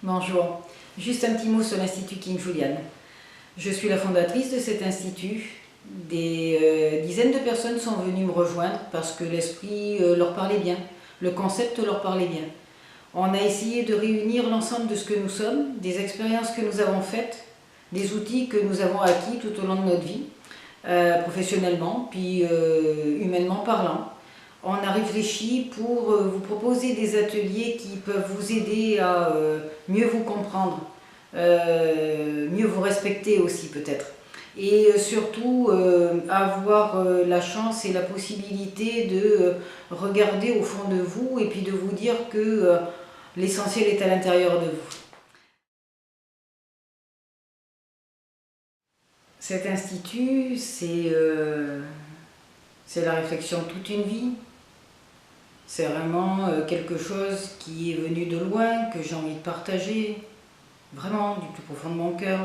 Bonjour, juste un petit mot sur l'Institut King Julian. Je suis la fondatrice de cet institut. Des dizaines de personnes sont venues me rejoindre parce que l'esprit leur parlait bien, le concept leur parlait bien. On a essayé de réunir l'ensemble de ce que nous sommes, des expériences que nous avons faites, des outils que nous avons acquis tout au long de notre vie, professionnellement, puis humainement parlant. On a réfléchi pour vous proposer des ateliers qui peuvent vous aider à mieux vous comprendre, mieux vous respecter aussi peut-être. Et surtout avoir la chance et la possibilité de regarder au fond de vous et puis de vous dire que l'essentiel est à l'intérieur de vous. Cet institut, c'est la réflexion toute une vie. C'est vraiment quelque chose qui est venu de loin, que j'ai envie de partager, vraiment du plus profond de mon cœur.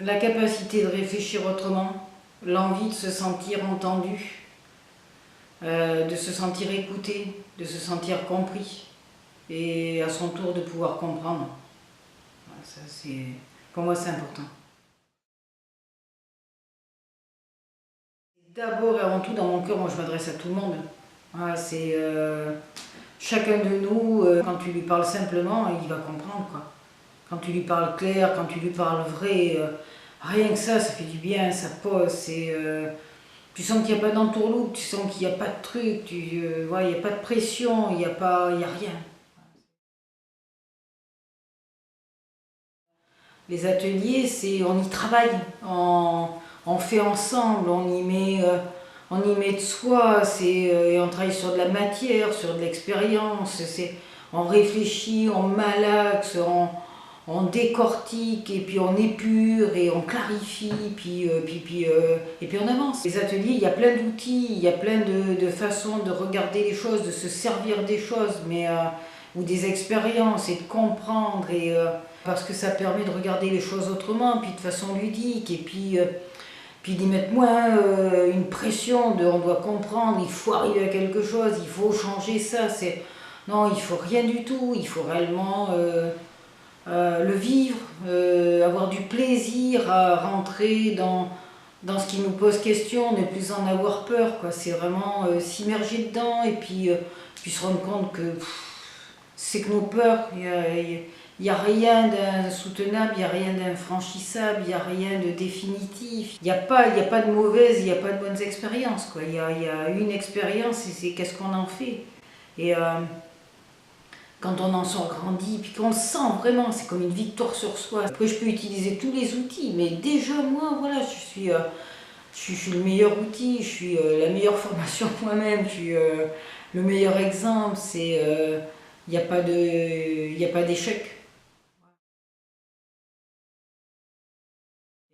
La capacité de réfléchir autrement, l'envie de se sentir entendu, de se sentir écouté, de se sentir compris, et à son tour de pouvoir comprendre. Ça, pour moi, c'est important. D'abord et avant tout, dans mon cœur, moi je m'adresse à tout le monde. Voilà, c'est chacun de nous, quand tu lui parles simplement, il va comprendre, quoi. Quand tu lui parles clair, quand tu lui parles vrai, rien que ça fait du bien, ça pose. Tu sens qu'il n'y a pas d'entourloupe, tu sens qu'il n'y a pas de truc, il n'y a pas de pression, il n'y a rien. Les ateliers, on y travaille, on fait ensemble, on y met de soi, et on travaille sur de la matière, sur de l'expérience, on réfléchit, on malaxe, on décortique, et puis on épure, et on clarifie, et puis on avance. Les ateliers, il y a plein d'outils, il y a plein de façons de regarder les choses, de se servir des choses, ou des expériences, et de comprendre, parce que ça permet de regarder les choses autrement, puis de façon ludique, et puis d'y mettre moins une pression de on doit comprendre, il faut arriver à quelque chose, il faut changer ça. Non, il faut rien du tout, il faut réellement le vivre, avoir du plaisir à rentrer dans ce qui nous pose question, ne plus en avoir peur, quoi. C'est vraiment s'immerger dedans et puis se rendre compte que c'est que nos peurs, il n'y a rien d'insoutenable, il n'y a rien d'infranchissable, il n'y a rien de définitif. Il n'y a pas de mauvaises, il n'y a pas de bonnes expériences, quoi. Il y a une expérience et c'est qu'est-ce qu'on en fait. Et quand on en sort grandi, puis qu'on le sent vraiment, c'est comme une victoire sur soi. Après, je peux utiliser tous les outils, mais déjà, moi, voilà, je suis le meilleur outil, je suis la meilleure formation moi-même, je suis le meilleur exemple, il n'y a pas d'échec.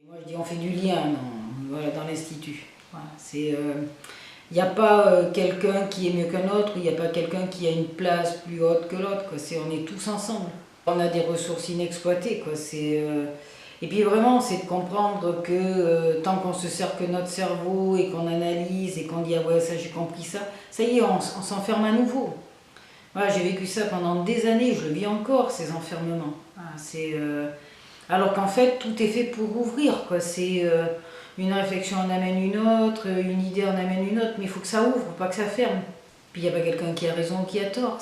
Moi je dis on fait du lien voilà, dans l'institut. Voilà, il n'y a pas quelqu'un qui est mieux qu'un autre, il n'y a pas quelqu'un qui a une place plus haute que l'autre. On est tous ensemble. On a des ressources inexploitées. Et puis vraiment, c'est de comprendre que tant qu'on se sert que notre cerveau et qu'on analyse et qu'on dit ah ouais ça j'ai compris ça, ça y est, on s'enferme à nouveau. Voilà, j'ai vécu ça pendant des années, je le vis encore, ces enfermements. Voilà, alors qu'en fait, tout est fait pour ouvrir, quoi. Une réflexion en amène une autre, une idée en amène une autre, mais il faut que ça ouvre, pas que ça ferme. Puis il n'y a pas quelqu'un qui a raison ou qui a tort.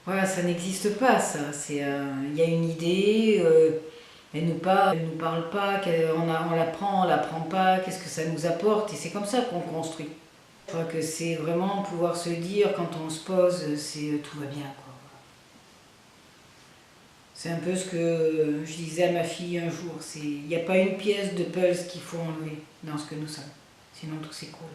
Voilà, ça n'existe pas, ça. Il y a une idée, elle nous parle pas, on la prend pas, qu'est-ce que ça nous apporte, et c'est comme ça qu'on construit. Je crois que c'est vraiment pouvoir se dire, quand on se pose, tout va bien, quoi. C'est un peu ce que je disais à ma fille un jour, il n'y a pas une pièce de puzzle qu'il faut enlever dans ce que nous sommes, sinon tout s'écroule.